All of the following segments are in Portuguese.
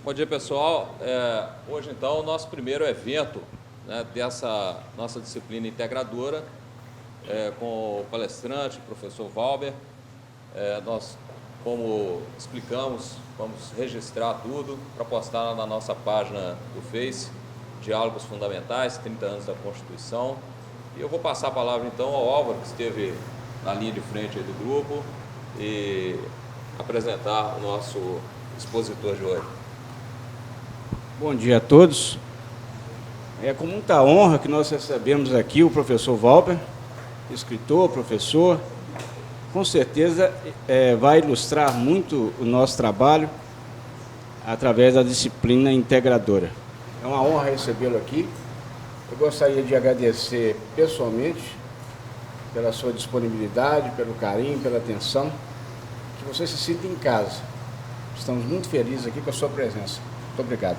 Bom dia, pessoal. Hoje, então, o nosso primeiro evento, né, dessa nossa disciplina integradora, com o palestrante, o professor Valber. Nós, como explicamos, vamos registrar tudo para postar na nossa página do Face, Diálogos Fundamentais, 30 anos da Constituição. E eu vou passar a palavra, então, ao Álvaro, que esteve na linha de frente aí do grupo, e apresentar o nosso expositor de hoje. Bom dia a todos. É com muita honra que nós recebemos aqui o professor Valber, escritor, professor. Com certeza vai ilustrar muito o nosso trabalho através da disciplina integradora. É uma honra recebê-lo aqui. Eu gostaria de agradecer pessoalmente pela sua disponibilidade, pelo carinho, pela atenção, que você se sinta em casa. Estamos muito felizes aqui com a sua presença. Muito obrigado.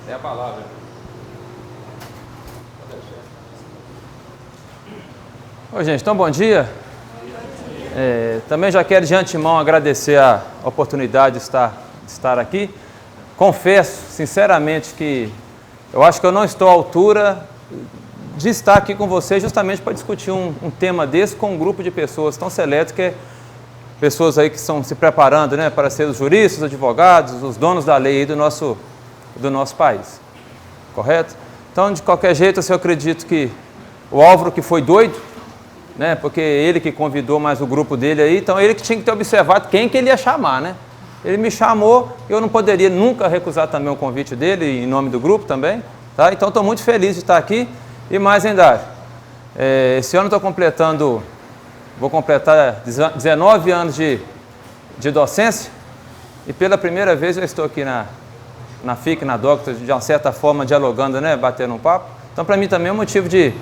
É a palavra. Oi, gente, então bom dia. Também já quero de antemão agradecer a oportunidade de estar aqui. Confesso, sinceramente, que eu acho que eu não estou à altura de estar aqui com vocês justamente para discutir um tema desse com um grupo de pessoas tão seleto, que é pessoas aí que estão se preparando, né, para ser os juristas, os advogados, os donos da lei aí do nosso país. Correto? Então, de qualquer jeito, eu acredito que o Álvaro, que foi doido, né, porque ele que convidou mais o grupo dele aí, então ele que tinha que ter observado quem que ele ia chamar, né? Ele me chamou, eu não poderia nunca recusar também o convite dele, em nome do grupo também, tá? Então, estou muito feliz de estar aqui. E mais, hein, Dário? Esse ano vou completar 19 anos de docência, e pela primeira vez eu estou aqui na FIC, na Doctor, de uma certa forma dialogando, né, batendo um papo. Então, para mim também é um motivo de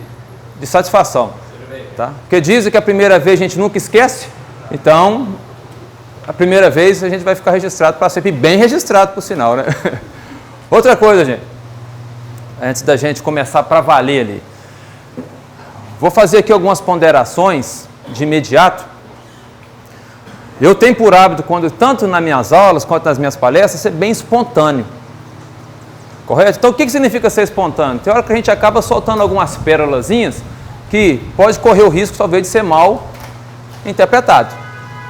satisfação, tá? Porque dizem que a primeira vez a gente nunca esquece, então a primeira vez a gente vai ficar registrado para sempre, bem registrado, por sinal, né? Outra coisa, gente, antes da gente começar para valer ali, vou fazer aqui algumas ponderações de imediato. Eu tenho por hábito, tanto nas minhas aulas quanto nas minhas palestras, ser bem espontâneo. Correto? Então, o que significa ser espontâneo? Tem hora que a gente acaba soltando algumas pérolazinhas que pode correr o risco, talvez, de ser mal interpretado.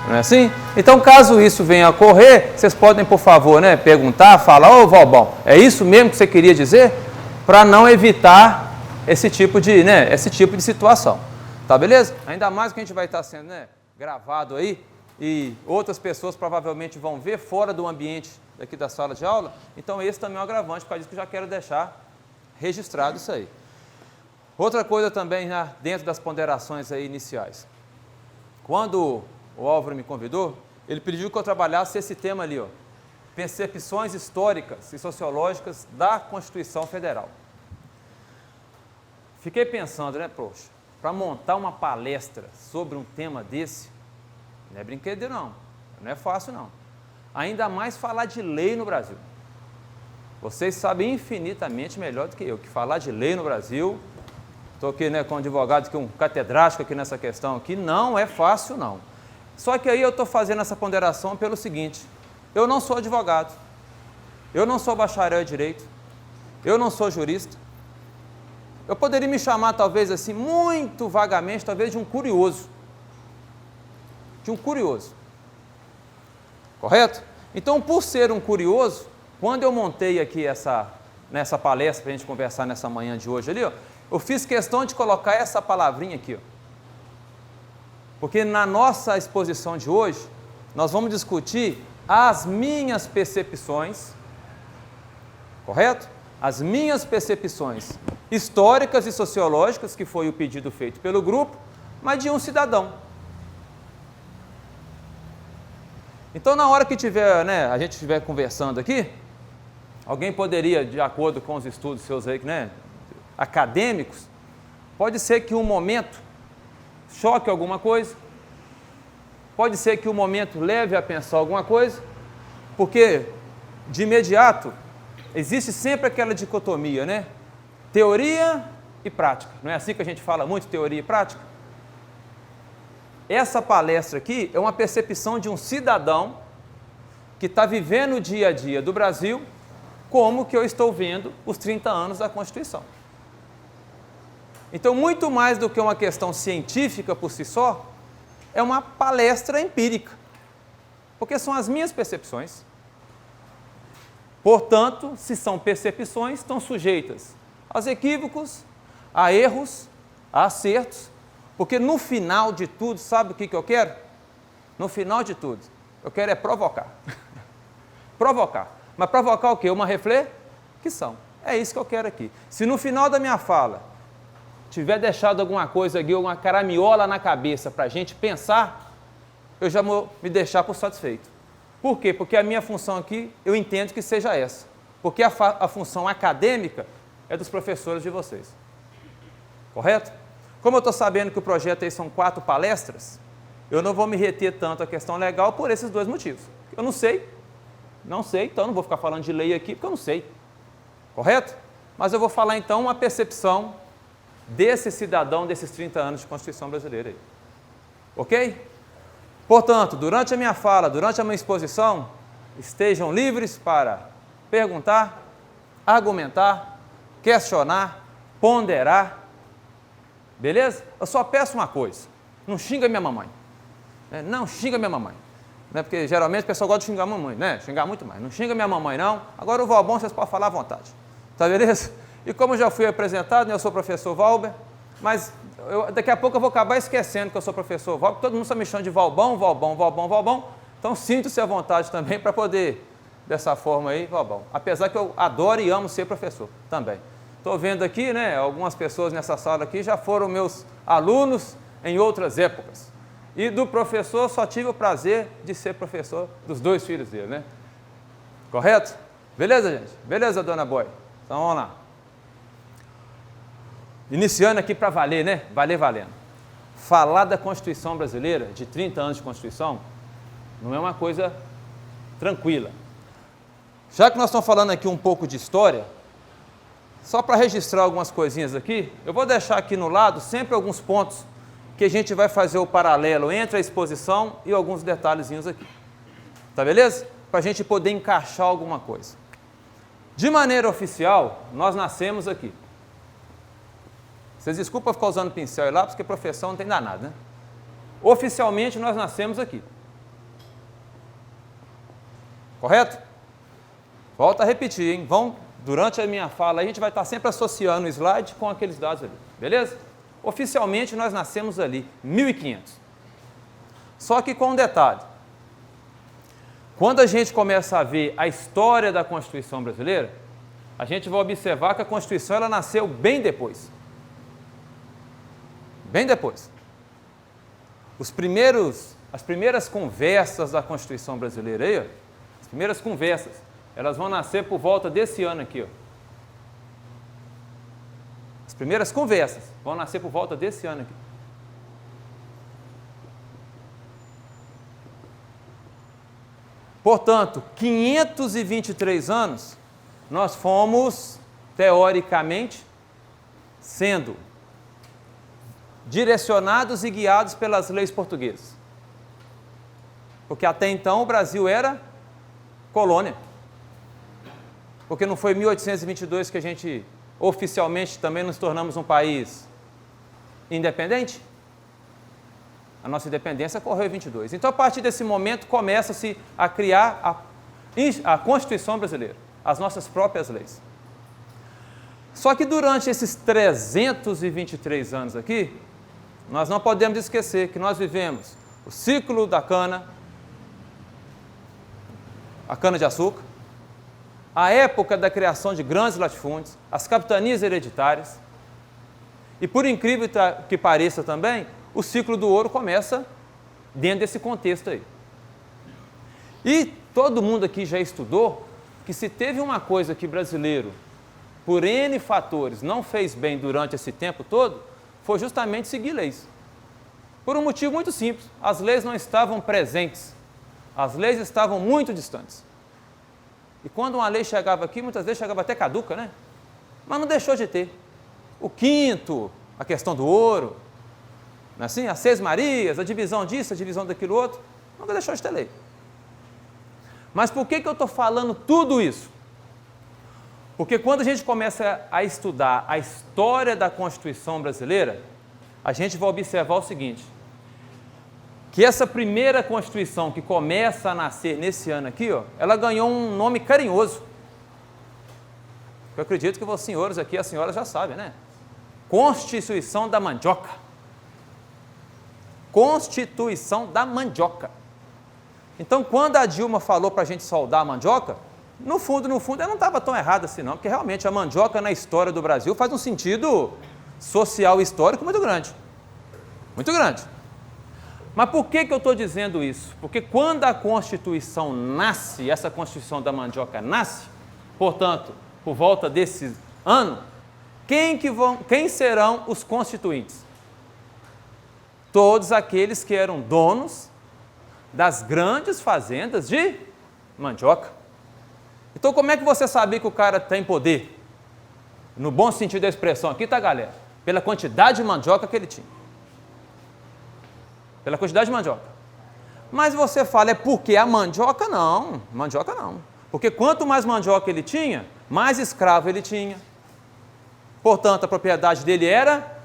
Não é assim? Então, caso isso venha a ocorrer, vocês podem, por favor, né, perguntar, falar: ô, Valbão, é isso mesmo que você queria dizer? Para não evitar esse tipo de situação. Tá, beleza? Ainda mais que a gente vai estar sendo, né, gravado aí, e outras pessoas provavelmente vão ver fora do ambiente daqui da sala de aula. Então, esse também é um agravante, por causa disso que eu já quero deixar registrado isso aí. Outra coisa também, né, dentro das ponderações aí iniciais. Quando o Álvaro me convidou, ele pediu que eu trabalhasse esse tema ali, ó, percepções históricas e sociológicas da Constituição Federal. Fiquei pensando, né, poxa, para montar uma palestra sobre um tema desse, não é brincadeira não é fácil não. Ainda mais falar de lei no Brasil. Vocês sabem infinitamente melhor do que eu, que falar de lei no Brasil, estou aqui, né, com um advogado, um catedrático aqui nessa questão aqui, não é fácil não. Só que aí eu estou fazendo essa ponderação pelo seguinte: eu não sou advogado, eu não sou bacharel em direito, eu não sou jurista. Eu poderia me chamar, talvez assim, muito vagamente, talvez de um curioso. De um curioso. Correto? Então, por ser um curioso, quando eu montei aqui nessa palestra para a gente conversar nessa manhã de hoje ali, ó, eu fiz questão de colocar essa palavrinha aqui, ó. Porque na nossa exposição de hoje, nós vamos discutir as minhas percepções, correto? As minhas percepções históricas e sociológicas, que foi o pedido feito pelo grupo, mas de um cidadão. Então, na hora que a gente estiver conversando aqui, alguém poderia, de acordo com os estudos seus aí, né, acadêmicos, pode ser que um momento choque alguma coisa, pode ser que um momento leve a pensar alguma coisa, porque, de imediato, existe sempre aquela dicotomia, né? Teoria e prática. Não é assim que a gente fala muito, teoria e prática? Essa palestra aqui é uma percepção de um cidadão que está vivendo o dia a dia do Brasil, como que eu estou vendo os 30 anos da Constituição. Então, muito mais do que uma questão científica por si só, é uma palestra empírica, porque são as minhas percepções. Portanto, se são percepções, estão sujeitas aos equívocos, a erros, a acertos, porque no final de tudo, sabe o que eu quero? No final de tudo, eu quero é provocar. Provocar. Mas provocar o quê? Uma reflexão. É isso que eu quero aqui. Se no final da minha fala tiver deixado alguma coisa aqui, alguma caramiola na cabeça para a gente pensar, eu já vou me deixar por satisfeito. Por quê? Porque a minha função aqui, eu entendo que seja essa. Porque a função acadêmica é dos professores de vocês. Correto? Como eu estou sabendo que o projeto aí são 4 palestras, eu não vou me reter tanto à questão legal por esses 2 motivos. Eu não sei, então não vou ficar falando de lei aqui porque eu não sei. Correto? Mas eu vou falar então uma percepção desse cidadão desses 30 anos de Constituição brasileira aí. Ok? Portanto, durante a minha fala, durante a minha exposição, estejam livres para perguntar, argumentar, questionar, ponderar. Beleza? Eu só peço uma coisa, não xinga minha mamãe. Não xinga minha mamãe. Porque geralmente o pessoal gosta de xingar a mamãe, né? Xingar muito mais. Não xinga minha mamãe, não. Agora o Valbon vocês podem falar à vontade. Tá beleza? E como já fui apresentado, eu sou o professor Valber, mas daqui a pouco eu vou acabar esquecendo que eu sou professor Valber, todo mundo está me chamando de Valbon, então sinto-se à vontade também para poder, dessa forma aí, Valbon. Apesar que eu adoro e amo ser professor também. Estou vendo aqui, né, algumas pessoas nessa sala aqui já foram meus alunos em outras épocas. E do professor só tive o prazer de ser professor dos 2 filhos dele, né? Correto? Beleza, gente? Beleza, dona Boy? Então vamos lá. Iniciando aqui para valer, né? Valer valendo. Falar da Constituição brasileira, de 30 anos de Constituição, não é uma coisa tranquila. Já que nós estamos falando aqui um pouco de história, só para registrar algumas coisinhas aqui, eu vou deixar aqui no lado sempre alguns pontos que a gente vai fazer o paralelo entre a exposição e alguns detalhezinhos aqui. Tá beleza? Para a gente poder encaixar alguma coisa. De maneira oficial, nós nascemos aqui. Vocês desculpam ficar usando pincel aí lá, porque profissão não tem danado, né? Oficialmente, nós nascemos aqui. Correto? Volto a repetir, hein? Durante a minha fala, a gente vai estar sempre associando o slide com aqueles dados ali. Beleza? Oficialmente, nós nascemos ali, 1500. Só que com um detalhe. Quando a gente começa a ver a história da Constituição brasileira, a gente vai observar que a Constituição ela nasceu bem depois. Bem depois. As primeiras conversas da Constituição brasileira aí, ó, as primeiras conversas, elas vão nascer por volta desse ano aqui, ó. As primeiras conversas vão nascer por volta desse ano aqui. Portanto, 523 anos, nós fomos, teoricamente, sendo direcionados e guiados pelas leis portuguesas. Porque até então o Brasil era colônia. Porque não foi em 1822 que a gente oficialmente também nos tornamos um país independente? A nossa independência ocorreu em 22. Então, a partir desse momento, começa-se a criar a Constituição brasileira, as nossas próprias leis. Só que durante esses 323 anos aqui, nós não podemos esquecer que nós vivemos o ciclo da cana, a cana-de-açúcar, a época da criação de grandes latifúndios, as capitanias hereditárias, e por incrível que pareça também, o ciclo do ouro começa dentro desse contexto aí. E todo mundo aqui já estudou que se teve uma coisa que brasileiro, por N fatores, não fez bem durante esse tempo todo, foi justamente seguir leis. Por um motivo muito simples, as leis não estavam presentes, as leis estavam muito distantes. E quando uma lei chegava aqui, muitas vezes chegava até caduca, né? Mas não deixou de ter. O quinto, a questão do ouro, assim, as 6 Marias, a divisão disso, a divisão daquilo outro, nunca deixou de ter lei. Mas por que eu estou falando tudo isso? Porque quando a gente começa a estudar a história da Constituição brasileira, a gente vai observar o seguinte, que essa primeira Constituição que começa a nascer nesse ano aqui, ó, ela ganhou um nome carinhoso. Eu acredito que os senhores aqui, as senhoras já sabem, né? Constituição da Mandioca. Constituição da Mandioca. Então, quando a Dilma falou para a gente soldar a mandioca, no fundo, ela não estava tão errada assim não, porque realmente a mandioca na história do Brasil faz um sentido social e histórico muito grande. Muito grande. Mas por que eu estou dizendo isso? Porque quando a Constituição nasce, essa Constituição da Mandioca nasce, portanto, por volta desse ano, quem serão os constituintes? Todos aqueles que eram donos das grandes fazendas de mandioca. Então, como é que você sabia que o cara tem poder? No bom sentido da expressão aqui, tá, galera? Pela quantidade de mandioca que ele tinha. Pela quantidade de mandioca. Mas você fala, é porque a mandioca não. Mandioca não. Porque quanto mais mandioca ele tinha, mais escravo ele tinha. Portanto, a propriedade dele era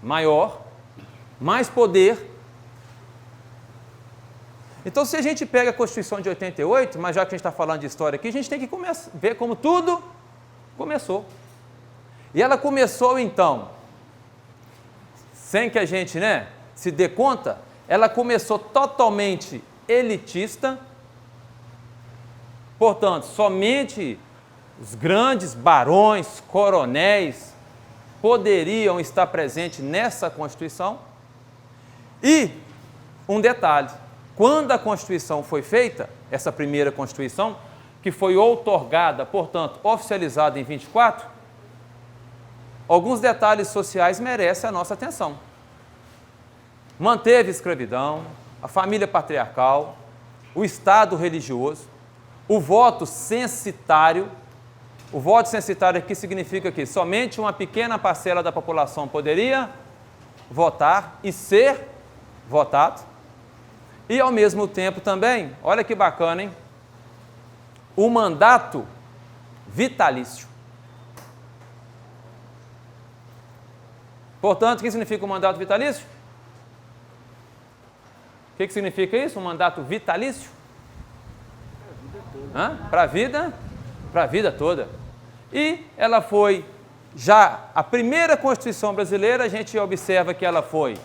maior, mais poder. Então, se a gente pega a Constituição de 88, mas já que a gente está falando de história aqui, a gente tem que ver como tudo começou. E ela começou, então, sem que a gente se dê conta, ela começou totalmente elitista. Portanto, somente os grandes barões, coronéis, poderiam estar presentes nessa Constituição. E um detalhe, quando a Constituição foi feita, essa primeira Constituição, que foi outorgada, portanto, oficializada em 24, alguns detalhes sociais merecem a nossa atenção. Manteve a escravidão, a família patriarcal, o Estado religioso, o voto censitário. O voto censitário aqui significa que somente uma pequena parcela da população poderia votar e ser votado. E, ao mesmo tempo, também, olha que bacana, hein? O mandato vitalício. Portanto, o que significa o mandato vitalício? O que significa isso, um mandato vitalício? Para a vida toda. E ela foi, já a primeira Constituição brasileira, a gente observa que ela foi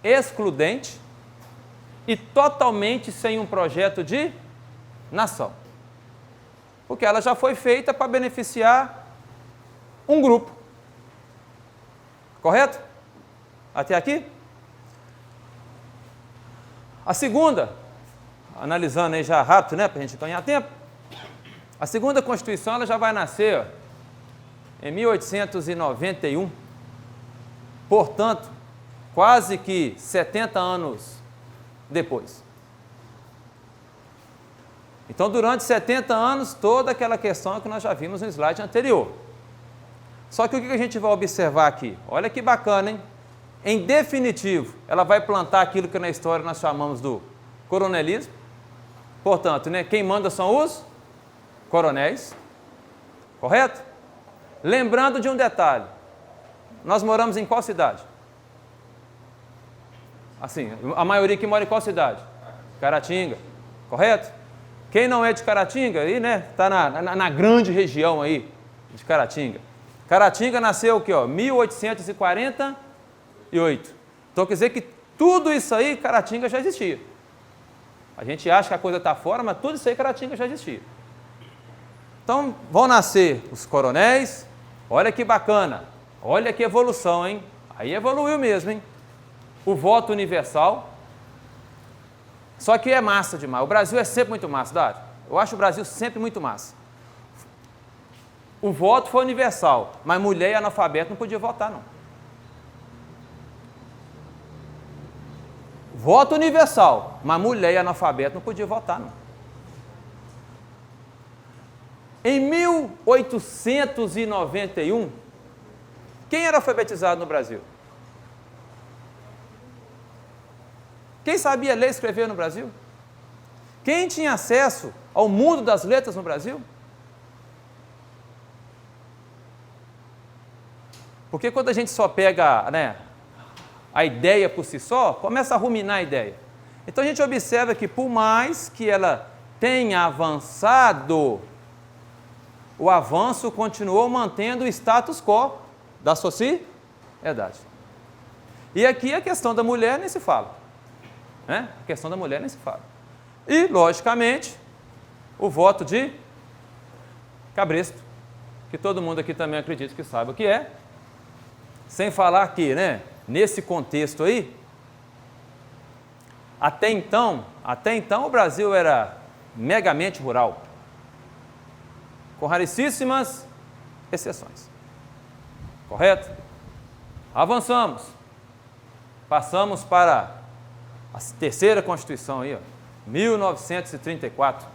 excludente e totalmente sem um projeto de nação. Porque ela já foi feita para beneficiar um grupo. Correto? Até aqui? A segunda, analisando aí já rápido, para a gente ganhar tempo, a segunda Constituição ela já vai nascer em 1891, portanto, quase que 70 anos depois. Então, durante 70 anos, toda aquela questão que nós já vimos no slide anterior. Só que o que a gente vai observar aqui? Olha que bacana, hein? Em definitivo, ela vai plantar aquilo que na história nós chamamos do coronelismo. Portanto, quem manda são os coronéis. Correto? Lembrando de um detalhe. Nós moramos em qual cidade? Assim, a maioria que mora em qual cidade? Caratinga. Correto? Quem não é de Caratinga, aí, está na grande região aí de Caratinga. Caratinga nasceu o quê? 1848. Então, quer dizer que tudo isso aí, Caratinga já existia. A gente acha que a coisa está fora, mas tudo isso aí, Caratinga já existia. Então, vão nascer os coronéis. Olha que bacana. Olha que evolução, hein? Aí evoluiu mesmo, hein? O voto universal. Só que é massa demais. O Brasil é sempre muito massa, Dário. Eu acho o Brasil sempre muito massa. O voto foi universal, mas mulher e analfabeto não podia votar, não. Voto universal, mas mulher e analfabeto não podia votar, não. Em 1891, quem era alfabetizado no Brasil? Quem sabia ler e escrever no Brasil? Quem tinha acesso ao mundo das letras no Brasil? Porque quando a gente só pega, né, a ideia por si só, começa a ruminar a ideia. Então a gente observa que por mais que ela tenha avançado, o avanço continuou mantendo o status quo da sociedade. E aqui a questão da mulher nem se fala. Né? A questão da mulher nem se fala. E, logicamente, o voto de cabresto, que todo mundo aqui também acredita que sabe o que é. Sem falar que, né, nesse contexto aí, até então o Brasil era megamente rural, com raríssimas exceções. Correto? Avançamos. Passamos para a terceira Constituição aí, ó, 1934.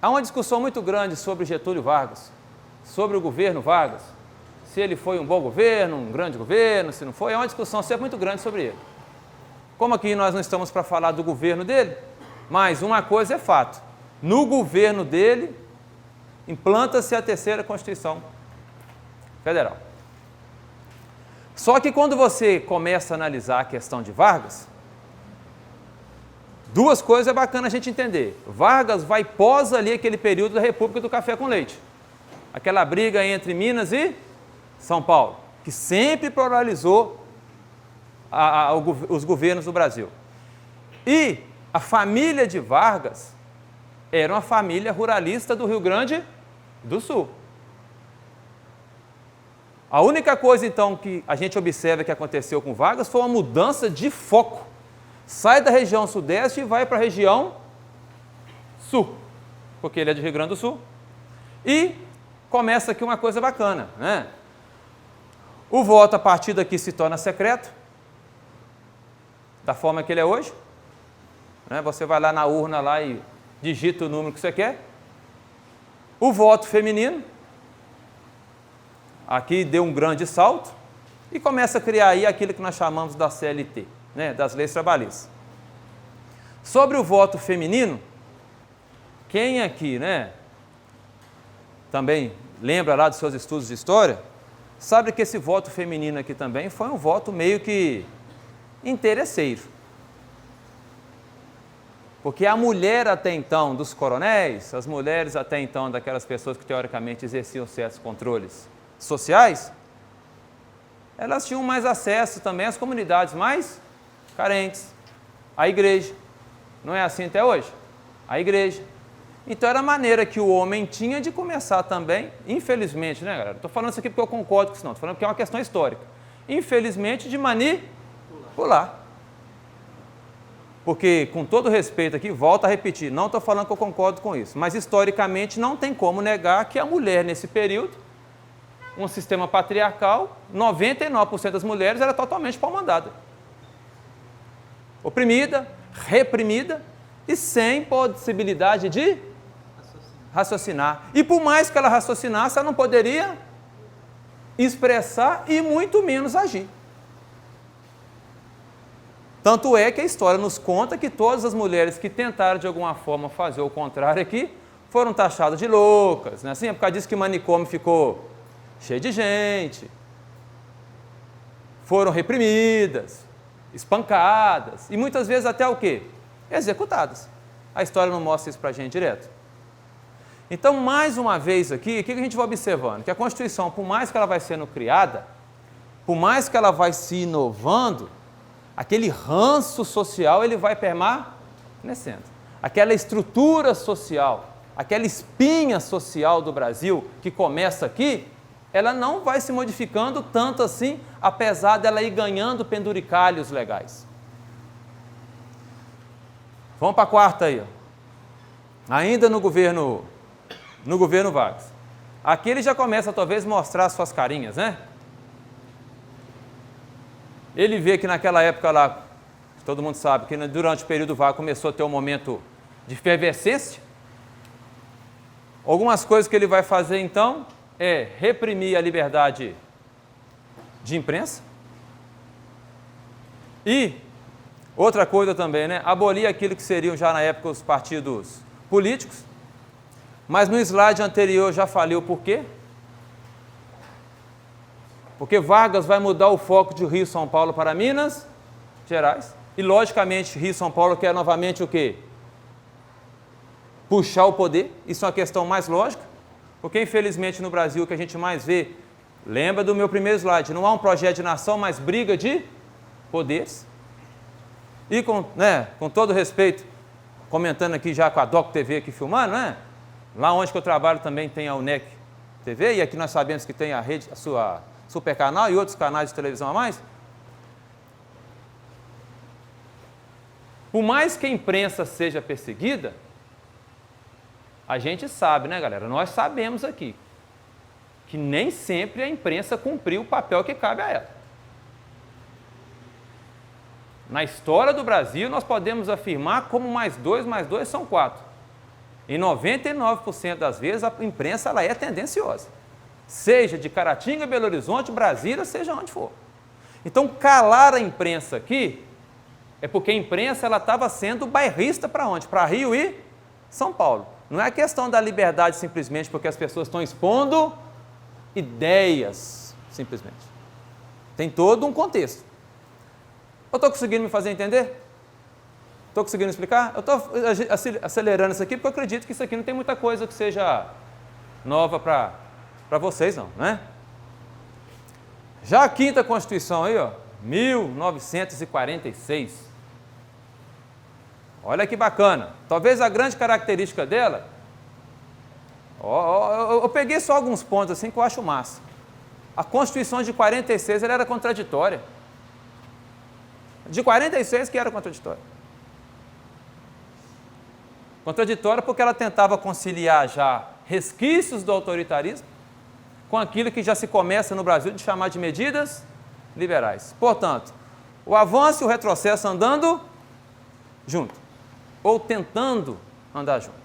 Há uma discussão muito grande sobre Getúlio Vargas, sobre o governo Vargas, se ele foi um bom governo, um grande governo, se não foi, é uma discussão sempre muito grande sobre ele. Como aqui nós não estamos para falar do governo dele, mas uma coisa é fato, no governo dele, implanta-se a terceira Constituição Federal. Só que quando você começa a analisar a questão de Vargas, duas coisas é bacana a gente entender. Vargas vai pós ali aquele período da República do Café com Leite. Aquela briga entre Minas e São Paulo, que sempre pluralizou os governos do Brasil. E a família de Vargas era uma família ruralista do Rio Grande do Sul. A única coisa, então, que a gente observa que aconteceu com Vargas foi uma mudança de foco. Sai da região sudeste e vai para a região sul, porque ele é de Rio Grande do Sul. E começa aqui uma coisa bacana, né? O voto a partir daqui se torna secreto, da forma que ele é hoje. Né? Você vai lá na urna lá e digita o número que você quer. O voto feminino, aqui deu um grande salto e começa a criar aí aquilo que nós chamamos da CLT, né, das leis trabalhistas. Sobre o voto feminino, quem aqui, né, também lembra lá dos seus estudos de história, sabe que esse voto feminino aqui também foi um voto meio que interesseiro. Porque a mulher até então dos coronéis, as mulheres até então daquelas pessoas que teoricamente exerciam certos controles sociais, elas tinham mais acesso também às comunidades mais carentes, à igreja. Não é assim até hoje? A igreja. Então era a maneira que o homem tinha de começar também, infelizmente, né, galera? Estou falando isso aqui porque eu concordo com isso, não. Estou falando porque é uma questão histórica. Infelizmente, de manipular. Porque, com todo respeito aqui, volto a repetir, não estou falando que eu concordo com isso, mas historicamente não tem como negar que a mulher, nesse período, um sistema patriarcal, 99% das mulheres era totalmente pau-mandada. Oprimida, reprimida e sem possibilidade de raciocinar. E por mais que ela raciocinasse, ela não poderia expressar e muito menos agir. Tanto é que a história nos conta que todas as mulheres que tentaram de alguma forma fazer o contrário aqui, foram taxadas de loucas, né? Assim, é por causa disso que o manicômio ficou cheio de gente, foram reprimidas, espancadas e muitas vezes até o quê? Executadas. A história não mostra isso para a gente direto. Então, mais uma vez aqui, o que a gente vai observando? Que a Constituição, por mais que ela vai sendo criada, por mais que ela vai se inovando, aquele ranço social ele vai permanecendo. Aquela estrutura social, aquela espinha social do Brasil que começa aqui, ela não vai se modificando tanto assim, apesar dela ir ganhando penduricalhos legais. Vamos para a quarta aí. Ó. Ainda no governo Vargas. Aqui ele já começa talvez mostrar as suas carinhas, né? Ele vê que naquela época lá, todo mundo sabe que durante o período Vargas começou a ter um momento de efervescência. Algumas coisas que ele vai fazer então é reprimir a liberdade de imprensa e Outra coisa também, né? Abolir aquilo que seriam já na época os partidos políticos. Mas no slide anterior já falei o porquê. Porque Vargas vai mudar o foco de Rio e São Paulo para Minas Gerais. E, logicamente, Rio e São Paulo quer novamente o quê? Puxar o poder. Isso é uma questão mais lógica. Porque, infelizmente, no Brasil, o que a gente mais vê, lembra do meu primeiro slide, não há um projeto de nação, mas briga de poderes. E, com todo respeito, comentando aqui já com a Doc TV aqui filmando, né? Lá onde que eu trabalho também tem a UNEC TV, e aqui nós sabemos que tem a rede, a sua Super Canal e outros canais de televisão a mais. Por mais que a imprensa seja perseguida, a gente sabe, né, galera? Nós sabemos aqui que nem sempre a imprensa cumpriu o papel que cabe a ela. Na história do Brasil, nós podemos afirmar como mais 2 são 4. Em 99% das vezes, a imprensa ela é tendenciosa. Seja de Caratinga, Belo Horizonte, Brasília, seja onde for. Então, calar a imprensa aqui é porque a imprensa estava sendo bairrista para onde? Para Rio e São Paulo. Não é a questão da liberdade simplesmente porque as pessoas estão expondo ideias, simplesmente. Tem todo um contexto. Eu estou conseguindo me fazer entender? Estou conseguindo explicar? Eu estou acelerando isso aqui porque eu acredito que isso aqui não tem muita coisa que seja nova para vocês, não, né? Já a quinta Constituição aí, ó, 1946. Olha que bacana. Talvez a grande característica dela, eu peguei só alguns pontos assim que eu acho massa. A Constituição de 46 ela era contraditória. De 46 que era contraditória. Contraditória porque ela tentava conciliar já resquícios do autoritarismo com aquilo que já se começa no Brasil de chamar de medidas liberais. Portanto, o avanço e o retrocesso andando junto, ou tentando andar junto.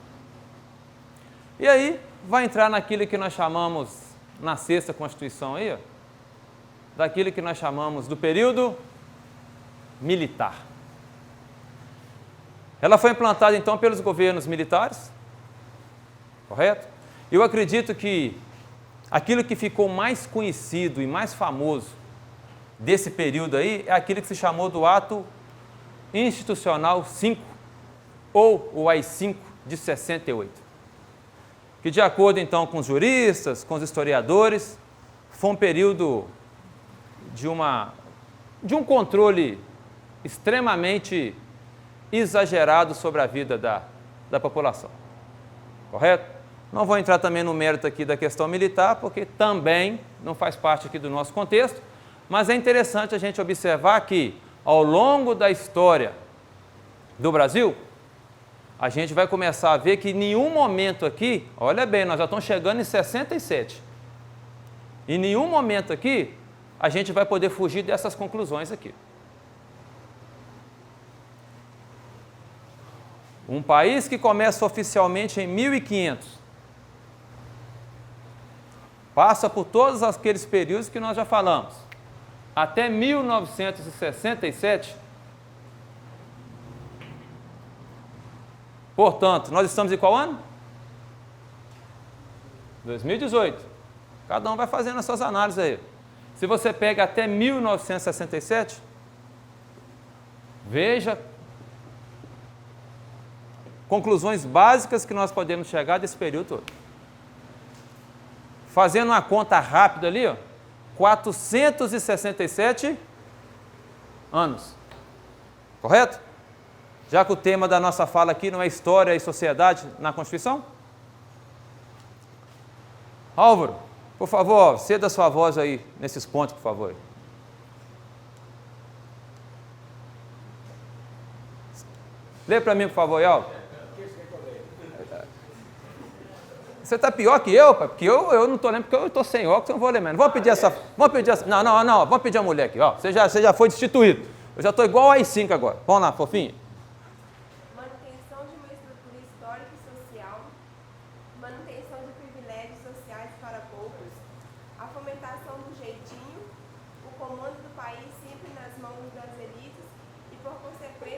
E aí vai entrar naquilo que nós chamamos, na sexta Constituição aí, ó, daquilo que nós chamamos do período militar. Ela foi implantada, então, pelos governos militares, correto? Eu acredito que aquilo que ficou mais conhecido e mais famoso desse período aí é aquilo que se chamou do Ato Institucional 5, ou o AI-5 de 68, que, de acordo, então, com os juristas, com os historiadores, foi um período de um controle extremamente exagerado sobre a vida da população, correto? Não vou entrar também no mérito aqui da questão militar, porque também não faz parte aqui do nosso contexto, mas é interessante a gente observar que, ao longo da história do Brasil, a gente vai começar a ver que em nenhum momento aqui, olha bem, nós já estamos chegando em 67, em nenhum momento aqui a gente vai poder fugir dessas conclusões aqui. Um país que começa oficialmente em 1500, passa por todos aqueles períodos que nós já falamos, até 1967. Portanto, nós estamos em qual ano? 2018. Cada um vai fazendo as suas análises aí. Se você pega até 1967, veja conclusões básicas que nós podemos chegar desse período todo. Fazendo uma conta rápida ali, ó, 467 anos. Correto? Já que o tema da nossa fala aqui não é história e sociedade na Constituição? Álvaro, por favor, ceda a sua voz aí nesses pontos, por favor. Lê para mim, por favor, Álvaro. Você está pior que eu, pai, porque eu não estou lendo, porque eu estou sem óculos, eu não vou ler mesmo. Vamos pedir essa. Não, vamos pedir a mulher aqui, ó. Você já foi destituído. Eu já estou igual a AI-5 agora. Vamos lá, fofinho. Manutenção de uma estrutura histórica e social, manutenção de privilégios sociais para poucos, a fomentação do jeitinho, o comando do país sempre nas mãos das elites e, por consequência,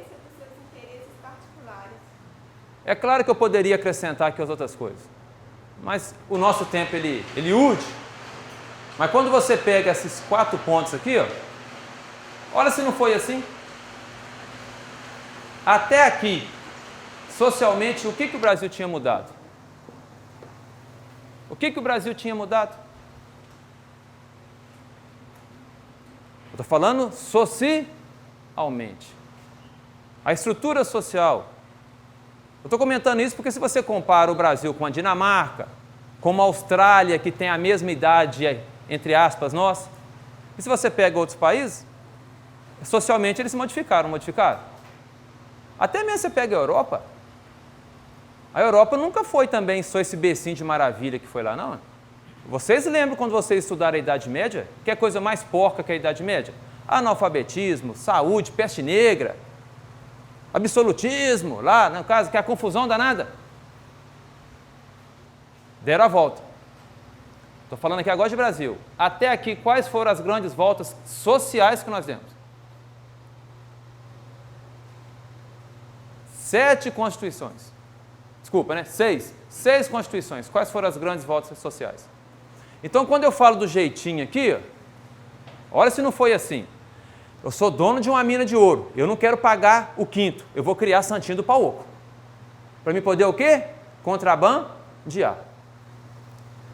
É claro que eu poderia acrescentar aqui as outras coisas, mas o nosso tempo ele urge. Mas quando você pega esses 4 pontos aqui, ó, olha se não foi assim. Até aqui, socialmente, o que o Brasil tinha mudado? O que o Brasil tinha mudado? Eu estou falando socialmente. A estrutura social. Eu estou comentando isso porque se você compara o Brasil com a Dinamarca, com a Austrália, que tem a mesma idade, entre aspas, nossa, e se você pega outros países, socialmente eles se modificaram. Até mesmo você pega a Europa. A Europa nunca foi também só esse becinho de maravilha que foi lá, não. Vocês lembram quando vocês estudaram a Idade Média? Que é coisa mais porca que a Idade Média? Analfabetismo, saúde, peste negra, absolutismo, lá no caso, que é a confusão danada. Deram a volta. Estou falando aqui agora de Brasil. Até aqui, quais foram as grandes voltas sociais que nós demos? 7 constituições. Desculpa, né? 6. 6 constituições. Quais foram as grandes voltas sociais? Então, quando eu falo do jeitinho aqui, olha se não foi assim. Eu sou dono de uma mina de ouro. Eu não quero pagar o quinto. Eu vou criar santinho do pau oco. Para me poder o quê? Contrabandear.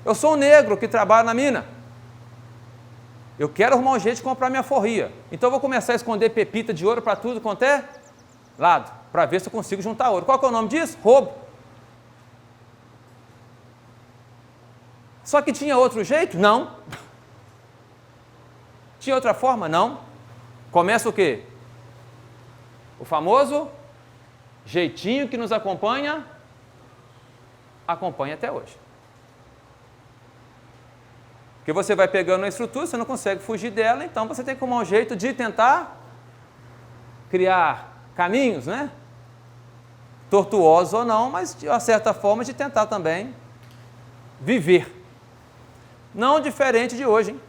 Eu sou um negro que trabalha na mina. Eu quero arrumar um jeito de comprar minha forria. Então eu vou começar a esconder pepita de ouro para tudo quanto é lado, para ver se eu consigo juntar ouro. Qual que é o nome disso? Roubo. Só que tinha outro jeito? Não. Tinha outra forma? Não. Começa o quê? O famoso jeitinho que nos acompanha até hoje. Porque você vai pegando a estrutura, você não consegue fugir dela, então você tem que arrumar um jeito de tentar criar caminhos, né? Tortuosos ou não, mas de uma certa forma de tentar também viver. Não diferente de hoje, hein?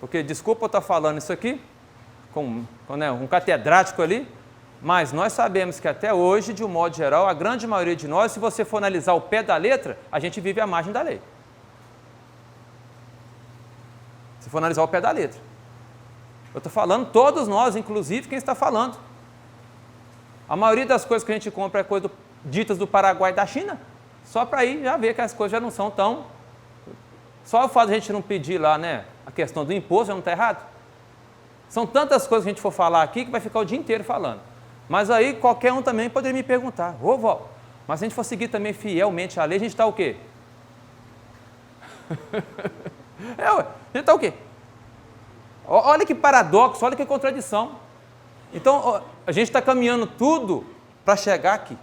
Porque, desculpa eu estar falando isso aqui, com um catedrático ali, mas nós sabemos que até hoje, de um modo geral, a grande maioria de nós, se você for analisar o pé da letra, a gente vive à margem da lei. Se for analisar o pé da letra. Eu estou falando todos nós, inclusive quem está falando. A maioria das coisas que a gente compra é coisa ditas do Paraguai e da China, só para ir já ver que as coisas já não são tão... Só o fato de a gente não pedir lá, né, a questão do imposto já não está errado. São tantas coisas que a gente for falar aqui que vai ficar o dia inteiro falando. Mas aí qualquer um também poderia me perguntar, ô vó, mas se a gente for seguir também fielmente a lei, a gente está o quê? A gente está o quê? Olha que paradoxo, olha que contradição. Então, a gente está caminhando tudo para chegar aqui.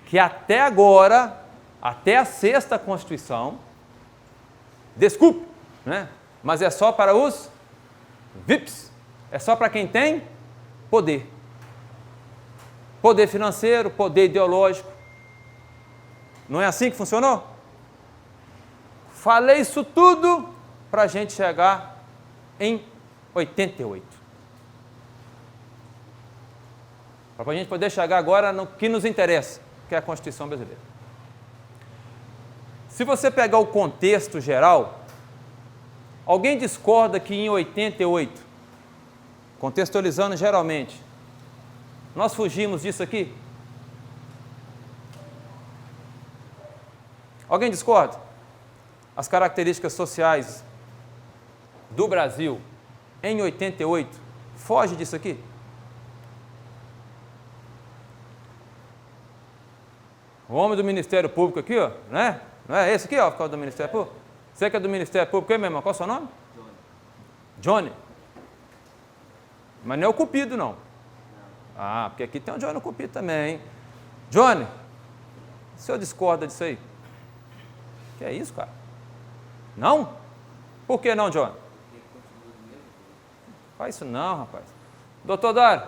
Que até agora, até a 6ª Constituição, desculpe, né? Mas é só para os VIPs, é só para quem tem poder. Poder financeiro, poder ideológico. Não é assim que funcionou? Falei isso tudo para a gente chegar em 88. Para a gente poder chegar agora no que nos interessa, que é a Constituição brasileira. Se você pegar o contexto geral, alguém discorda que em 88, contextualizando geralmente, nós fugimos disso aqui? Alguém discorda? As características sociais do Brasil em 88 foge disso aqui? O homem do Ministério Público aqui, ó, né? Não é esse aqui, ó, do Ministério Público? Você que é do Ministério Público, meu irmão, qual é o seu nome? Johnny. Mas não é o Cupido, não. Ah, porque aqui tem um Johnny Cupido também, hein? Johnny, o senhor discorda disso aí? Que é isso, cara? Não? Por que não, Johnny? Faz isso não, rapaz. Doutor Dário,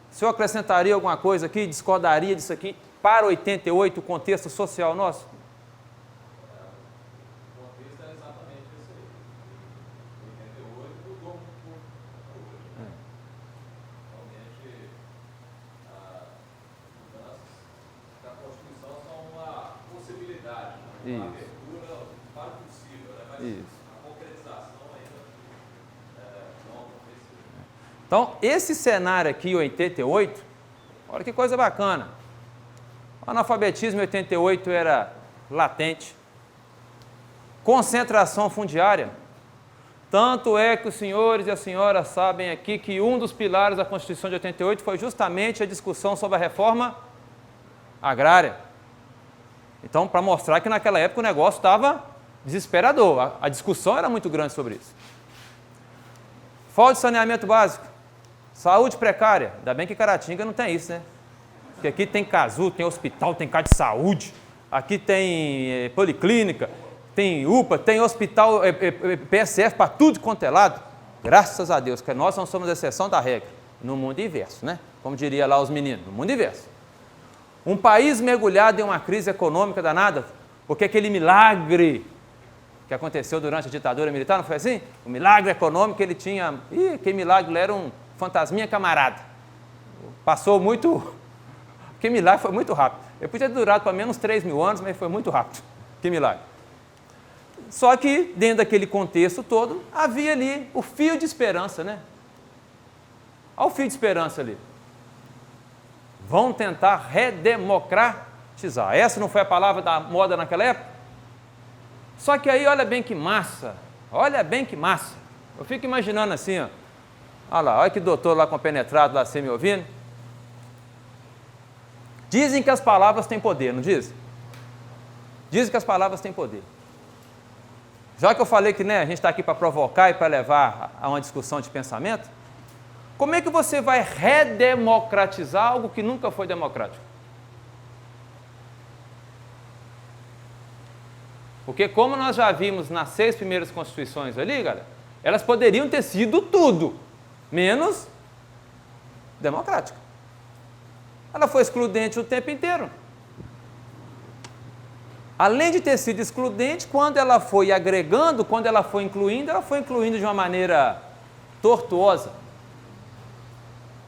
o senhor acrescentaria alguma coisa aqui, discordaria disso aqui para 88, o contexto social nosso? O contexto é exatamente esse aí. 88 mudou muito. Realmente, Isso. abertura para o possível, né? Mas Isso. a concretização ainda não aconteceu. Então, esse cenário aqui, 88, olha que coisa bacana. O analfabetismo em 88 era latente. Concentração fundiária. Tanto é que os senhores e as senhoras sabem aqui que um dos pilares da Constituição de 88 foi justamente a discussão sobre a reforma agrária. Então, para mostrar que naquela época o negócio estava desesperador. A discussão era muito grande sobre isso. Falta de saneamento básico. Saúde precária. Ainda bem que Caratinga não tem isso, né? Porque aqui tem CASU, tem hospital, tem casa de saúde. Aqui tem policlínica, tem UPA, tem hospital PSF para tudo quanto é lado. Graças a Deus, que nós não somos exceção da regra. No mundo inverso, né? Como diria lá os meninos, no mundo inverso. Um país mergulhado em uma crise econômica danada, porque aquele milagre que aconteceu durante a ditadura militar, não foi assim? O milagre econômico, ele tinha... aquele milagre era um fantasminha camarada. Passou muito... Aquele milagre foi muito rápido. Ele podia ter durado pelo menos 3.000 anos, mas foi muito rápido. Que milagre. Só que, dentro daquele contexto todo, havia ali o fio de esperança, né? Olha o fio de esperança ali. Vão tentar redemocratizar. Essa não foi a palavra da moda naquela época? Só que aí, olha bem que massa. Olha bem que massa. Eu fico imaginando assim, ó. Olha lá, olha que doutor lá compenetrado, lá sem me ouvindo. Dizem que as palavras têm poder, não dizem? Dizem que as palavras têm poder. Já que eu falei que, né, a gente está aqui para provocar e para levar a uma discussão de pensamento, como é que você vai redemocratizar algo que nunca foi democrático? Porque como nós já vimos nas 6 primeiras constituições ali, galera, elas poderiam ter sido tudo, menos democrática. Ela foi excludente o tempo inteiro. Além de ter sido excludente, quando ela foi agregando, quando ela foi incluindo de uma maneira tortuosa.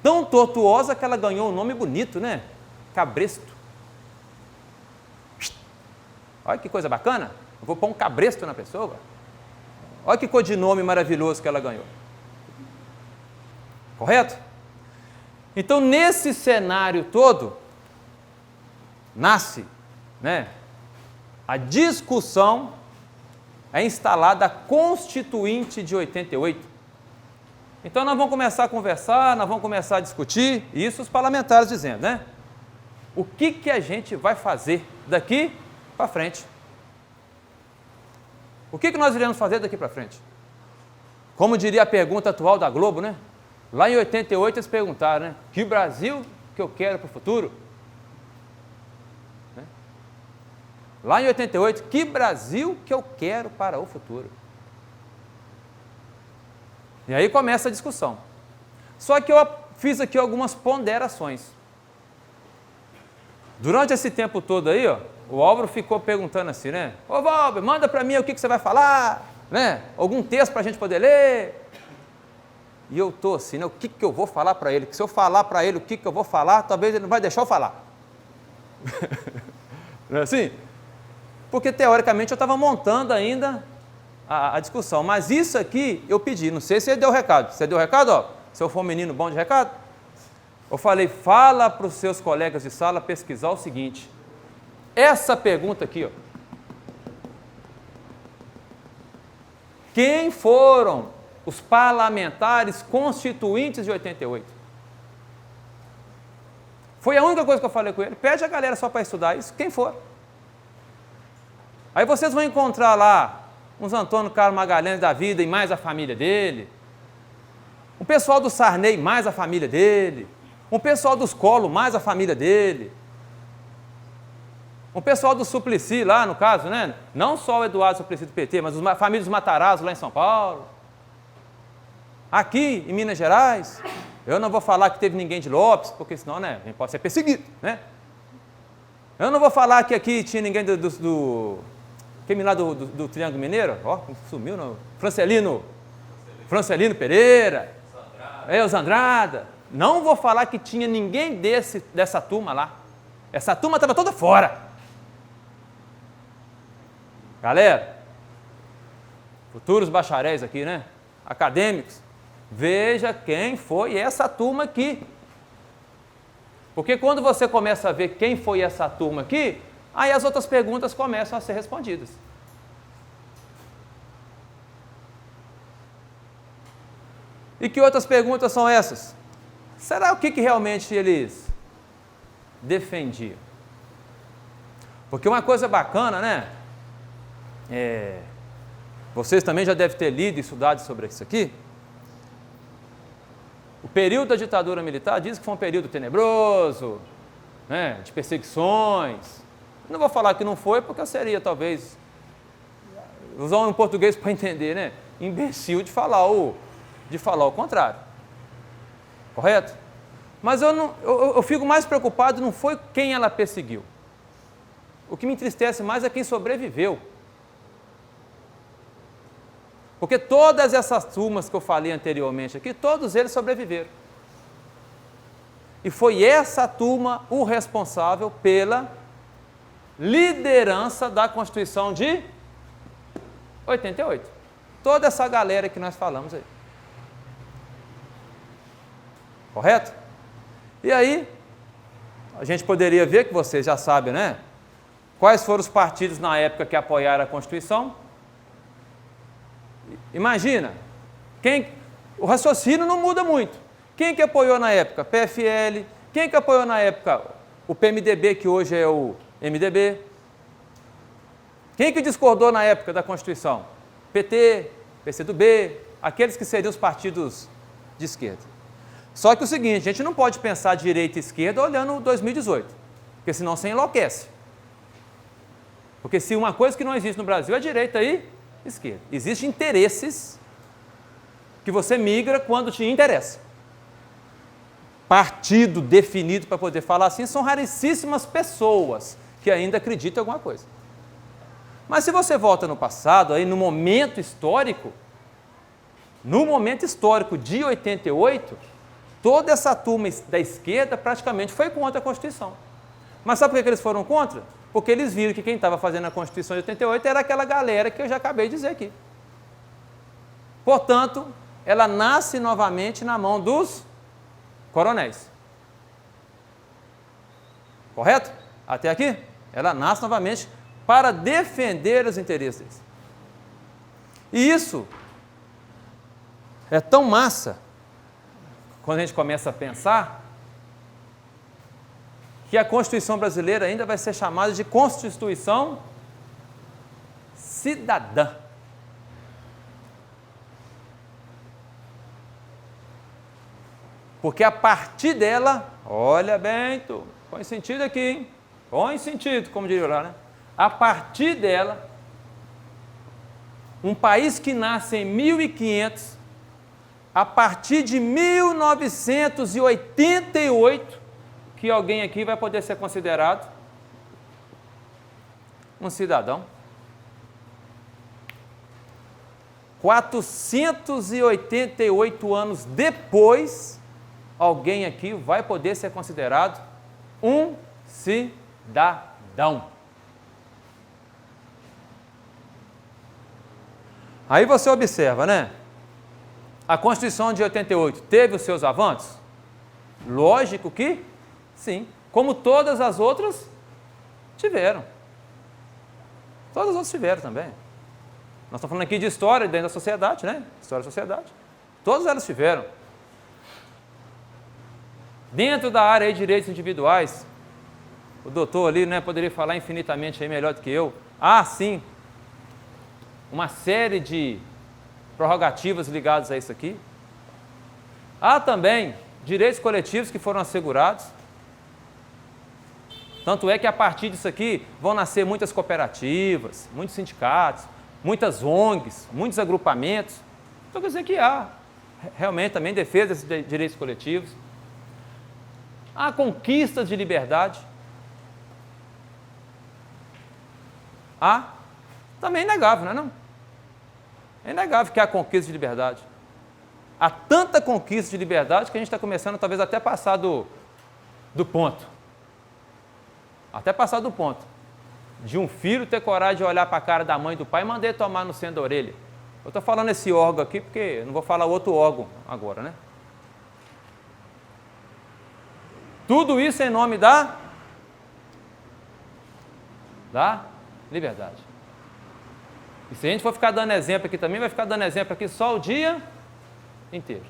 Tão tortuosa que ela ganhou um nome bonito, né? Cabresto. Olha que coisa bacana. Eu vou pôr um cabresto na pessoa. Olha que codinome maravilhoso que ela ganhou. Correto? Então, nesse cenário todo, nasce, né, a discussão é instalada a Constituinte de 88. Então, nós vamos começar a conversar, nós vamos começar a discutir, isso os parlamentares dizendo, né? O que a gente vai fazer daqui para frente? O que nós iremos fazer daqui para frente? Como diria a pergunta atual da Globo, né? Lá em 88 eles perguntaram, né? Que Brasil que eu quero para o futuro? Né? Lá em 88, que Brasil que eu quero para o futuro? E aí começa a discussão. Só que eu fiz aqui algumas ponderações. Durante esse tempo todo aí, ó, o Álvaro ficou perguntando assim, né? Ô, Valber, manda para mim o que você vai falar, né? Algum texto para a gente poder ler. E eu estou assim, né? O que eu vou falar para ele? Que se eu falar para ele o que eu vou falar, talvez ele não vai deixar eu falar. Não é assim? Porque, teoricamente, eu estava montando ainda a discussão. Mas isso aqui eu pedi, não sei se ele deu o recado. Você deu o recado, ó? Se eu for um menino bom de recado? Eu falei, fala para os seus colegas de sala pesquisar o seguinte. Essa pergunta aqui, ó. Quem foram os parlamentares constituintes de 88? Foi a única coisa que eu falei com ele. Pede a galera só para estudar isso, quem for. Aí vocês vão encontrar lá uns Antônio Carlos Magalhães da vida e mais a família dele. O pessoal do Sarney mais a família dele. O pessoal dos Collor mais a família dele. O pessoal do Suplicy lá, no caso, né? Não só o Eduardo Suplicy do PT, mas a família dos Matarazzo lá em São Paulo. Aqui, em Minas Gerais, eu não vou falar que teve ninguém de Lopes, porque senão, né, a gente pode ser perseguido, né? Eu não vou falar que aqui tinha ninguém quem lá do Triângulo Mineiro, ó, sumiu, não? Francelino Pereira, os Andrada. Não vou falar que tinha ninguém dessa turma lá. Essa turma estava toda fora. Galera, futuros bacharéis aqui, né? Acadêmicos, veja quem foi essa turma aqui. Porque quando você começa a ver quem foi essa turma aqui, aí as outras perguntas começam a ser respondidas. E que outras perguntas são essas? Será o que realmente eles defendiam? Porque uma coisa bacana, né? Vocês também já devem ter lido e estudado sobre isso aqui. O período da ditadura militar diz que foi um período tenebroso, né, de perseguições. Não vou falar que não foi, porque eu seria, talvez, usar um português para entender, né? Imbecil de falar o contrário. Correto? Mas eu fico mais preocupado, não foi quem ela perseguiu. O que me entristece mais é quem sobreviveu. Porque todas essas turmas que eu falei anteriormente aqui, todos eles sobreviveram. E foi essa turma o responsável pela liderança da Constituição de 88. Toda essa galera que nós falamos aí. Correto? E aí, a gente poderia ver, que vocês já sabem, né? Quais foram os partidos na época que apoiaram a Constituição? Imagina, o raciocínio não muda muito. Quem que apoiou na época? PFL. Quem que apoiou na época? O PMDB, que hoje é o MDB. Quem que discordou na época da Constituição? PT, PCdoB, aqueles que seriam os partidos de esquerda. Só que o seguinte, a gente não pode pensar direita e esquerda olhando 2018, porque senão você enlouquece. Porque se uma coisa que não existe no Brasil é direita e esquerda. Existem interesses que você migra quando te interessa. Partido definido para poder falar assim são raríssimas pessoas que ainda acreditam em alguma coisa. Mas se você volta no passado, aí no momento histórico de 88, toda essa turma da esquerda praticamente foi contra a Constituição. Mas sabe por que eles foram contra? Porque eles viram que quem estava fazendo a Constituição de 88 era aquela galera que eu já acabei de dizer aqui. Portanto, ela nasce novamente na mão dos coronéis. Correto? Até aqui? Ela nasce novamente para defender os interesses deles. E isso é tão massa, quando a gente começa a pensar, que a Constituição brasileira ainda vai ser chamada de Constituição Cidadã. Porque a partir dela, olha bem, tu, põe sentido aqui, hein? Põe sentido, como diria lá, né? A partir dela, um país que nasce em 1500, a partir de 1988, que alguém aqui vai poder ser considerado um cidadão. 488 anos depois, alguém aqui vai poder ser considerado um cidadão. Aí você observa, né? A Constituição de 88 teve os seus avanços? Lógico que sim, como todas as outras tiveram. Todas as outras tiveram também. Nós estamos falando aqui de história dentro da sociedade, né? História da sociedade. Todas elas tiveram. Dentro da área de direitos individuais, o doutor ali, né, poderia falar infinitamente aí melhor do que eu. Sim, uma série de prerrogativas ligadas a isso aqui. Há também direitos coletivos que foram assegurados. Tanto é que a partir disso aqui vão nascer muitas cooperativas, muitos sindicatos, muitas ONGs, muitos agrupamentos. Então quer dizer que há realmente também defesa desses direitos coletivos. Há conquistas de liberdade. Também é inegável, não é não? É inegável que há conquista de liberdade. Há tanta conquista de liberdade que a gente está começando talvez até passar do ponto. Até passar do ponto. de um filho ter coragem de olhar para a cara da mãe e do pai e mandar ele tomar no centro da orelha. Eu estou falando esse órgão aqui porque eu não vou falar outro órgão agora, né? Tudo isso em nome da liberdade. E se a gente for ficar dando exemplo aqui também, vai ficar dando exemplo aqui só o dia inteiro.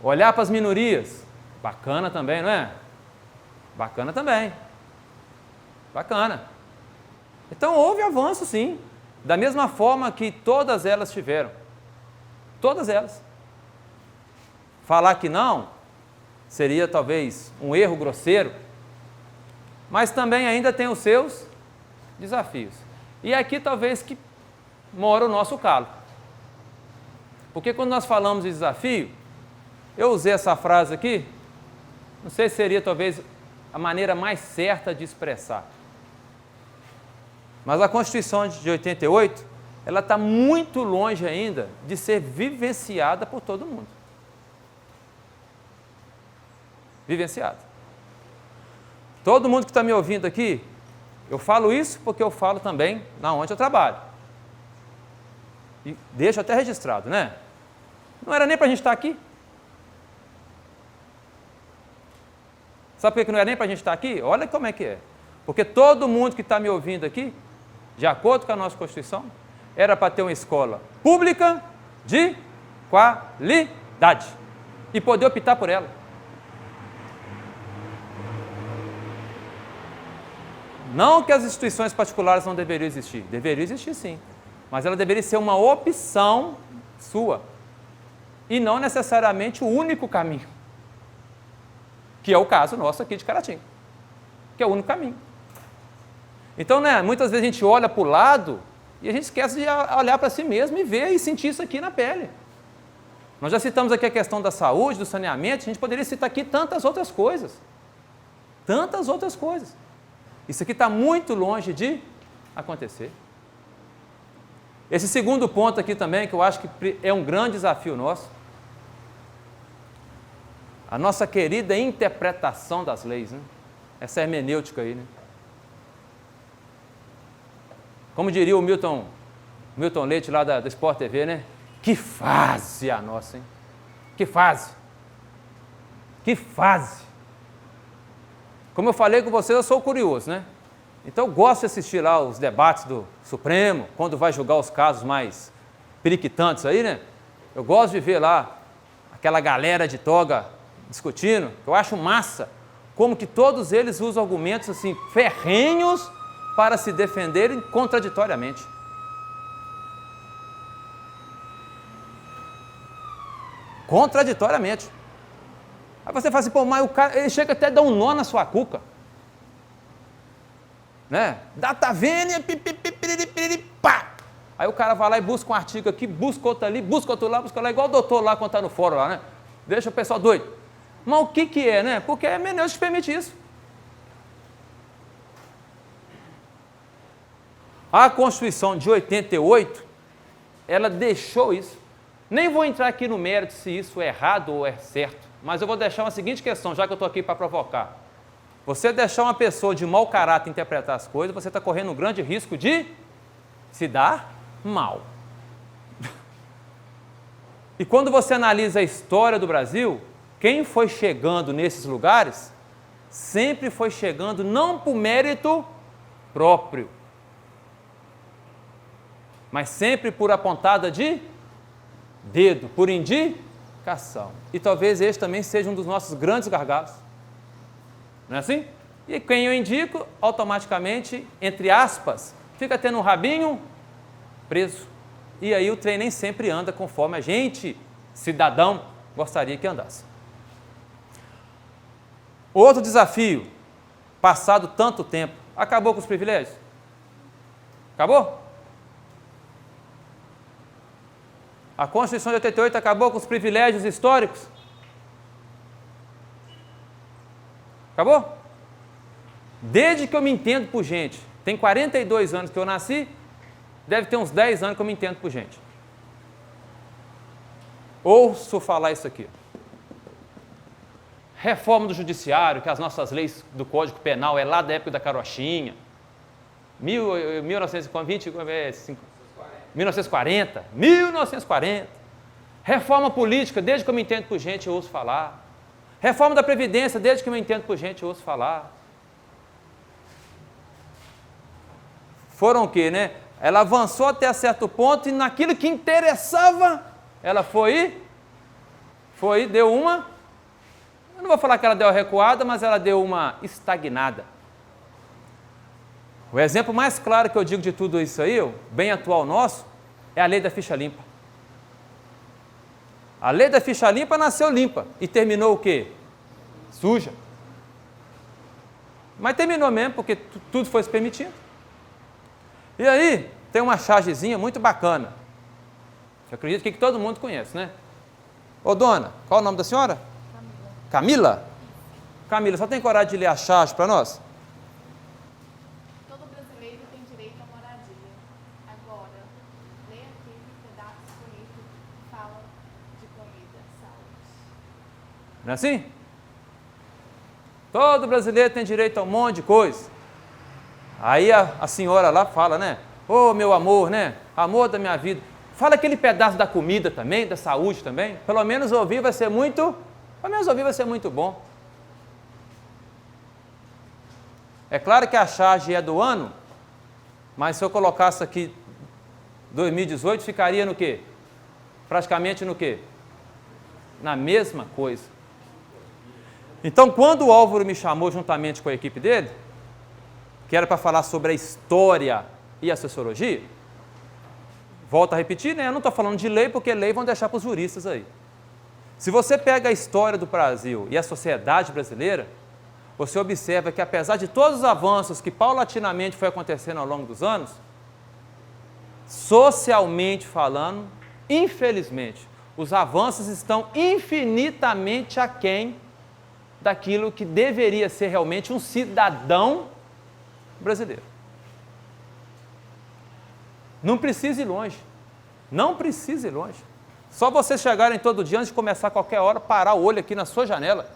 Olhar para as minorias, bacana também, não é? Bacana também. Bacana. Então houve avanço sim, da mesma forma que todas elas tiveram. Todas elas. Falar que não seria talvez um erro grosseiro, mas também ainda tem os seus desafios. E aqui talvez que mora o nosso calo. Porque quando nós falamos de desafio, eu usei essa frase aqui, não sei se seria talvez a maneira mais certa de expressar. Mas a Constituição de 88, ela está muito longe ainda de ser vivenciada por todo mundo. Vivenciada. Todo mundo que está me ouvindo aqui, eu falo isso porque eu falo também na onde eu trabalho. E deixo até registrado, né? Não era nem para a gente estar aqui. Sabe por que não era nem para a gente estar aqui? Olha como é que é. Porque todo mundo que está me ouvindo aqui, de acordo com a nossa Constituição, era para ter uma escola pública de qualidade e poder optar por ela. Não que as instituições particulares não deveriam existir sim, mas ela deveria ser uma opção sua e não necessariamente o único caminho, que é o caso nosso aqui de Caratinga, que é o único caminho. Então, né, muitas vezes a gente olha para o lado e a gente esquece de olhar para si mesmo e ver e sentir isso aqui na pele. Nós já citamos aqui a questão da saúde, do saneamento, a gente poderia citar aqui tantas outras coisas. Tantas outras coisas. Isso aqui está muito longe de acontecer. Esse segundo ponto aqui também, que eu acho que é um grande desafio nosso, a nossa querida interpretação das leis, né? Essa hermenêutica aí, né? Como diria o Milton Leite lá da Sport TV, né? Que fase a nossa, hein? Que fase! Que fase! Como eu falei com vocês, eu sou curioso, né? Então eu gosto de assistir lá os debates do Supremo, quando vai julgar os casos mais periquitantes aí, né? Eu gosto de ver lá aquela galera de toga discutindo, eu acho massa, como que todos eles usam argumentos assim, ferrenhos para se defenderem contraditoriamente. Contraditoriamente. Aí você fala assim, pô, mas o cara, ele chega até a dar um nó na sua cuca. Né? Data vênia, pá. Aí o cara vai lá e busca um artigo aqui, busca outro ali, busca outro lá, busca lá, igual o doutor lá quando está no fórum lá, né? Deixa o pessoal doido. Mas o que que é, né? Porque a hermenêutica permite isso. A Constituição de 88, ela deixou isso. Nem vou entrar aqui no mérito se isso é errado ou é certo, mas eu vou deixar uma seguinte questão, já que eu estou aqui para provocar. Você deixar uma pessoa de mau caráter interpretar as coisas, você está correndo um grande risco de se dar mal. E quando você analisa a história do Brasil, quem foi chegando nesses lugares, sempre foi chegando não por mérito próprio, mas sempre por apontada de dedo, por indicação. E talvez este também seja um dos nossos grandes gargalos. Não é assim? E quem eu indico, automaticamente, entre aspas, fica tendo um rabinho preso. E aí o trem nem sempre anda conforme a gente, cidadão, gostaria que andasse. Outro desafio, passado tanto tempo, acabou com os privilégios? Acabou? A Constituição de 88 acabou com os privilégios históricos? Acabou? Desde que eu me entendo por gente, tem 42 anos que eu nasci, deve ter uns 10 anos que eu me entendo por gente. Ouço falar isso aqui. reforma do judiciário, que as nossas leis do Código Penal é lá da época da carochinha, 1940. Reforma política, desde que eu me entendo por gente eu ouço falar. Reforma da Previdência, desde que eu me entendo por gente eu ouço falar. Foram o quê, né? Ela avançou até certo ponto e naquilo que interessava, ela deu uma, eu não vou falar que ela deu uma recuada, mas ela deu uma estagnada. O exemplo mais claro que eu digo de tudo isso aí, bem atual nosso, é a lei da ficha limpa. A lei da ficha limpa nasceu limpa e terminou o quê? Suja. Mas terminou mesmo, porque tudo foi se permitindo. E aí, tem uma chargezinha muito bacana. Eu acredito que todo mundo conhece, né? Ô dona, qual o nome da senhora? Camila? Camila, só tem coragem de ler a charge para nós? Todo brasileiro tem direito à moradia. Agora, leia aquele pedaço bonito que fala de comida, saúde. Não é assim? Todo brasileiro tem direito a um monte de coisa. Aí a senhora lá fala, né? Ô, meu amor, né? Amor da minha vida. Fala aquele pedaço da comida também, da saúde também. Pelo menos ouvir vai ser muito bom. É claro que a charge é do ano, mas se eu colocasse aqui 2018, ficaria no quê? Praticamente no quê? Na mesma coisa. Então, quando o Álvaro me chamou juntamente com a equipe dele, que era para falar sobre a história e a sociologia, volto a repetir, né? Eu não estou falando de lei, porque lei vão deixar para os juristas aí. Se você pega a história do Brasil e a sociedade brasileira, você observa que apesar de todos os avanços que paulatinamente foi acontecendo ao longo dos anos, socialmente falando, infelizmente, os avanços estão infinitamente aquém daquilo que deveria ser realmente um cidadão brasileiro. Não precisa ir longe. Não precisa ir longe. Só vocês chegarem todo dia, antes de começar qualquer hora, parar o olho aqui na sua janela.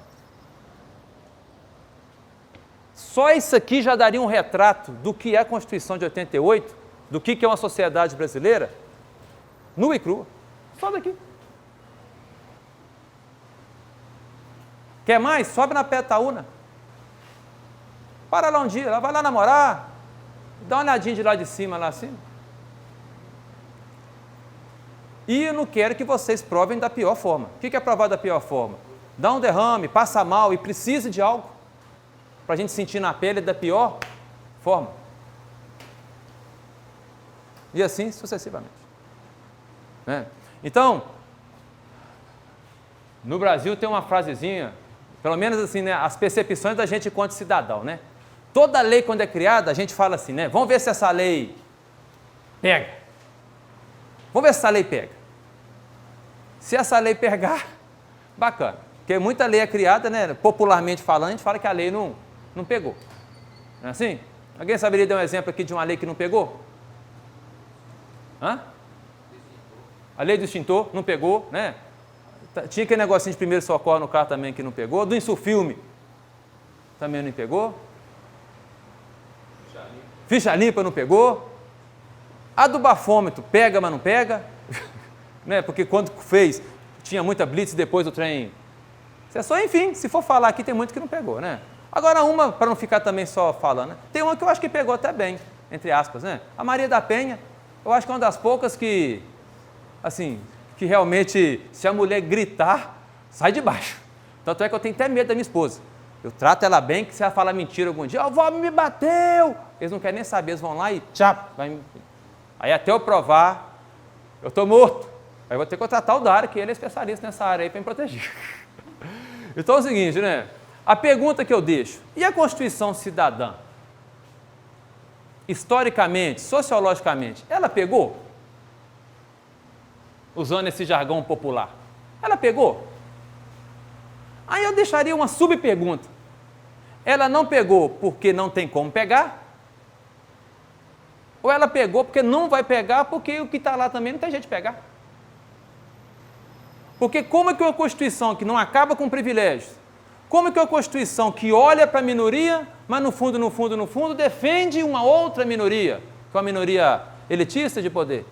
Só isso aqui já daria um retrato do que é a Constituição de 88, do que é uma sociedade brasileira, nua e crua. Só daqui. Quer mais? Sobe na Petaúna. Para lá um dia, vai lá namorar, dá uma olhadinha de lá de cima, lá acima. E eu não quero que vocês provem da pior forma. O que é provar da pior forma? Dá um derrame, passa mal e precisa de algo para a gente sentir na pele da pior forma. E assim sucessivamente. Né? Então, no Brasil tem uma frasezinha, pelo menos assim, né, as percepções da gente enquanto cidadão, né? Toda lei, quando é criada, a gente fala assim, né? Vamos ver se essa lei pega. Vamos ver se essa lei pega. Se essa lei pegar, bacana. Porque muita lei é criada, né? Popularmente falando, a gente fala que a lei não pegou. Não é assim? Alguém saberia dar um exemplo aqui de uma lei que não pegou? Hã? A lei do extintor não pegou, né? Tinha aquele negocinho de primeiro socorro no carro também que não pegou. Do insufilme também não pegou. Ficha limpa não pegou. A do bafômetro pega, mas não pega. Né? Porque quando fez, tinha muita blitz depois do trem. Enfim, se for falar aqui, tem muito que não pegou, né? Agora uma, para não ficar também só falando, né? Tem uma que eu acho que pegou até bem, entre aspas, né? A Maria da Penha, eu acho que é uma das poucas que, assim, que realmente, se a mulher gritar, sai de baixo. Tanto é que eu tenho até medo da minha esposa. Eu trato ela bem, que se ela falar mentira algum dia, o vó me bateu. Eles não querem nem saber, eles vão lá e tchau. Aí até eu provar, eu estou morto. Aí eu vou ter que contratar o Dário, que ele é especialista nessa área aí para me proteger. Então é o seguinte, né? A pergunta que eu deixo, e a Constituição Cidadã? Historicamente, sociologicamente, ela pegou? Usando esse jargão popular. Ela pegou? Aí eu deixaria uma subpergunta. Ela não pegou porque não tem como pegar? Ou ela pegou porque não vai pegar porque o que está lá também não tem jeito de pegar? Porque como é que uma Constituição que não acaba com privilégios, Como que a Constituição, que olha para a minoria, mas no fundo, defende uma outra minoria, que é uma minoria elitista de poder?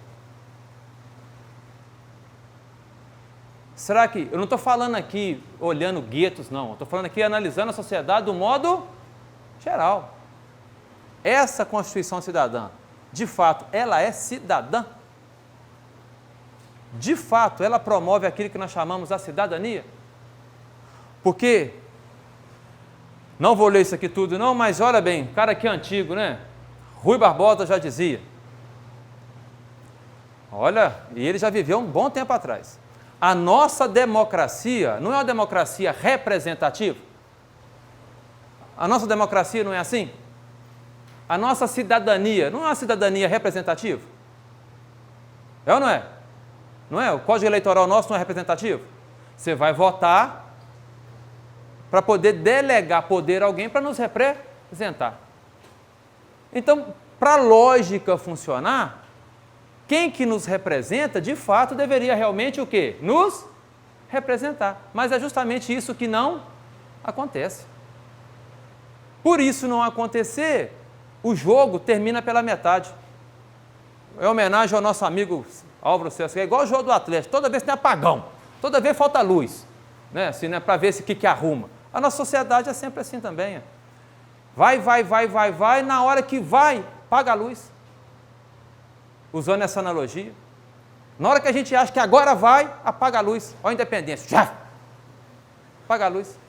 Será que, eu não estou falando aqui olhando guetos, não, estou falando aqui analisando a sociedade do modo geral. Essa Constituição cidadã, de fato, ela é cidadã? De fato, ela promove aquilo que nós chamamos a cidadania? Porque, não vou ler isso aqui tudo não, mas olha bem, cara aqui é antigo, né? Rui Barbosa já dizia. Olha, e ele já viveu um bom tempo atrás. A nossa democracia não é uma democracia representativa? A nossa democracia não é assim? A nossa cidadania não é uma cidadania representativa? É ou não é? Não é? O Código Eleitoral nosso não é representativo? Você vai votar para poder delegar poder a alguém para nos representar. Então, para a lógica funcionar, quem que nos representa, de fato, deveria realmente o quê? Nos representar. Mas é justamente isso que não acontece. Por isso não acontecer, o jogo termina pela metade. É homenagem ao nosso amigo Álvaro César, é igual o jogo do Atlético, toda vez tem apagão, toda vez falta luz, né? Assim, né? Para ver se o que arruma. A nossa sociedade é sempre assim também. Vai, na hora que vai, paga a luz. Usando essa analogia. Na hora que a gente acha que agora vai, apaga a luz. Olha a independência, já! Apaga a luz.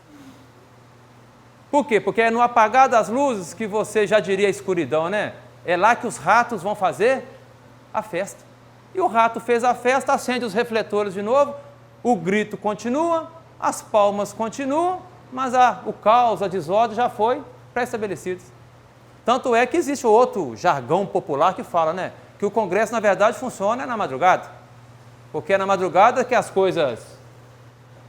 Por quê? Porque é no apagar das luzes que você já diria a escuridão, né? É lá que os ratos vão fazer a festa. E o rato fez a festa, acende os refletores de novo, o grito continua, as palmas continuam, mas o caos, a desordem já foi pré-estabelecido. Tanto é que existe outro jargão popular que fala, né? Que o Congresso, na verdade, funciona na madrugada. Porque é na madrugada que as coisas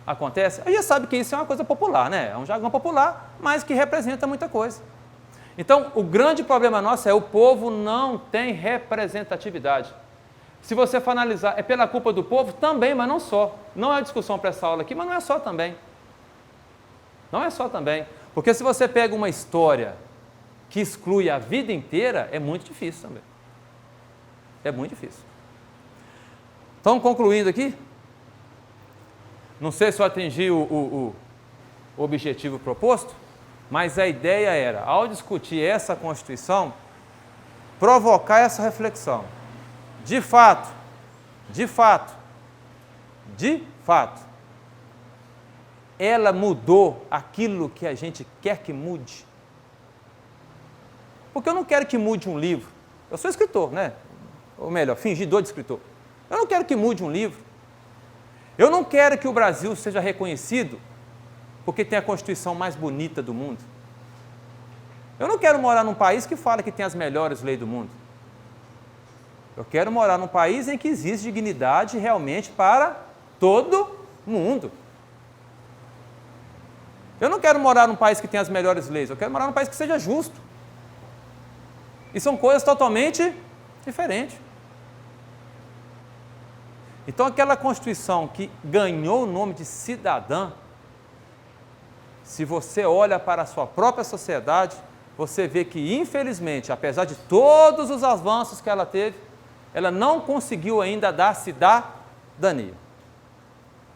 acontecem. A gente sabe que isso é uma coisa popular, né? É um jargão popular, mas que representa muita coisa. Então, o grande problema nosso é o povo não tem representatividade. Se você for analisar, é pela culpa do povo? Também, mas não só. Não é discussão para essa aula aqui, mas não é só também. Não é só também. Porque se você pega uma história que exclui a vida inteira, é muito difícil também. É muito difícil. Então, concluindo aqui, não sei se eu atingi o objetivo proposto, mas a ideia era, ao discutir essa Constituição, provocar essa reflexão. De fato, ela mudou aquilo que a gente quer que mude. Porque eu não quero que mude um livro. Eu sou escritor, né? Ou melhor, fingidor de escritor. Eu não quero que mude um livro. Eu não quero que o Brasil seja reconhecido porque tem a Constituição mais bonita do mundo. Eu não quero morar num país que fala que tem as melhores leis do mundo. Eu quero morar num país em que existe dignidade realmente para todo mundo. Eu não quero morar num país que tem as melhores leis, eu quero morar num país que seja justo. E são coisas totalmente diferentes. Então, aquela Constituição que ganhou o nome de cidadã, se você olha para a sua própria sociedade, você vê que, infelizmente, apesar de todos os avanços que ela teve, ela não conseguiu ainda dar cidadania.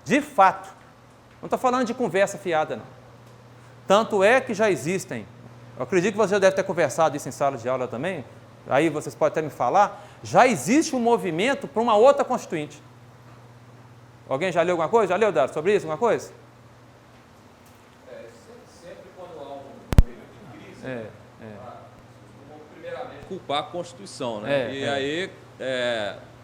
De fato. Não estou falando de conversa fiada, não. Tanto é que já existem, eu acredito que você já deve ter conversado isso em sala de aula também, aí vocês podem até me falar, já existe um movimento para uma outra Constituinte. Alguém já leu alguma coisa? Já leu, Dário, sobre isso, alguma coisa? Sempre quando há um período de crise, primeiramente culpar a Constituição, né? Aí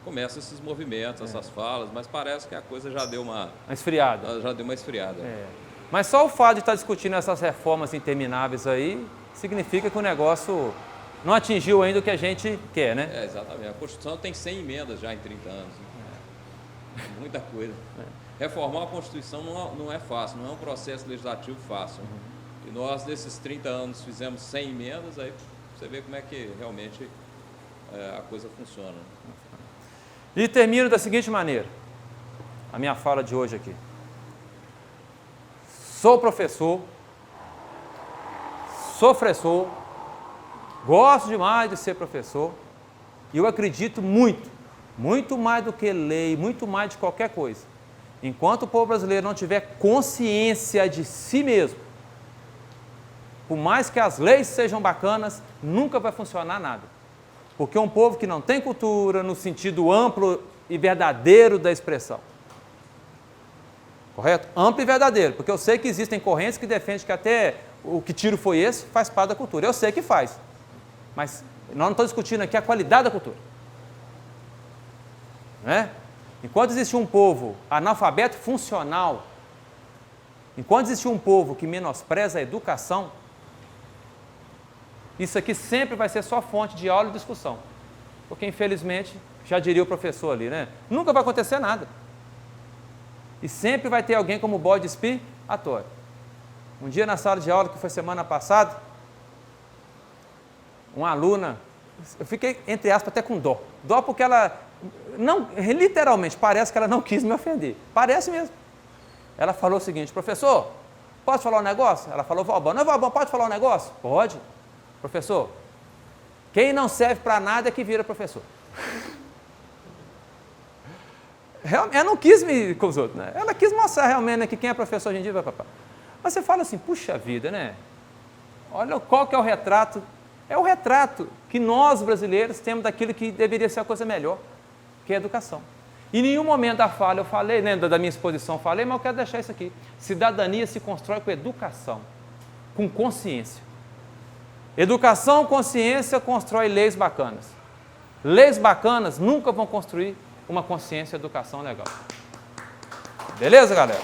começam esses movimentos, essas falas, mas parece que a coisa já deu uma esfriada. Já deu uma esfriada. Mas só o fato de estar discutindo essas reformas intermináveis aí, significa que o negócio não atingiu ainda o que a gente quer, né? Exatamente. A Constituição tem 100 emendas já em 30 anos. Muita coisa. Reformar a Constituição não é fácil, não é um processo legislativo fácil. E nós, nesses 30 anos, fizemos 100 emendas, aí você vê como é que realmente a coisa funciona. E termino da seguinte maneira, a minha fala de hoje aqui. sou professor, sou professor, gosto demais de ser professor, e eu acredito muito, muito mais do que lei, muito mais de qualquer coisa. Enquanto o povo brasileiro não tiver consciência de si mesmo, por mais que as leis sejam bacanas, nunca vai funcionar nada. Porque é um povo que não tem cultura no sentido amplo e verdadeiro da expressão. Correto? Amplo e verdadeiro, porque eu sei que existem correntes que defendem que até o que tiro foi esse, faz parte da cultura. Eu sei que faz, mas nós não estamos discutindo aqui a qualidade da cultura. Né? Enquanto existe um povo analfabeto funcional, enquanto existe um povo que menospreza a educação, isso aqui sempre vai ser só fonte de aula e discussão. Porque, infelizmente, já diria o professor ali, né? Nunca vai acontecer nada. E sempre vai ter alguém como bode expiatório. Um dia na sala de aula, que foi semana passada, uma aluna, eu fiquei, entre aspas, até com dó. Dó porque ela, não, literalmente, parece que ela não quis me ofender. Parece mesmo. Ela falou o seguinte: professor, posso falar um negócio? Ela falou: Valbão, não, Valbão, pode falar um negócio? Pode. Professor, quem não serve para nada é que vira professor. Ela não quis me com os outros, né? Ela quis mostrar realmente, né, que quem é professor hoje em dia vai papá. Mas você fala assim, puxa vida, né? Olha qual que é o retrato. É o retrato que nós brasileiros temos daquilo que deveria ser a coisa melhor, que é a educação. Em nenhum momento da fala eu falei, lembra da minha exposição, eu falei, mas eu quero deixar isso aqui. Cidadania se constrói com educação, com consciência. Educação, consciência, constrói leis bacanas. Leis bacanas nunca vão construir uma consciência e educação legal. Beleza, galera?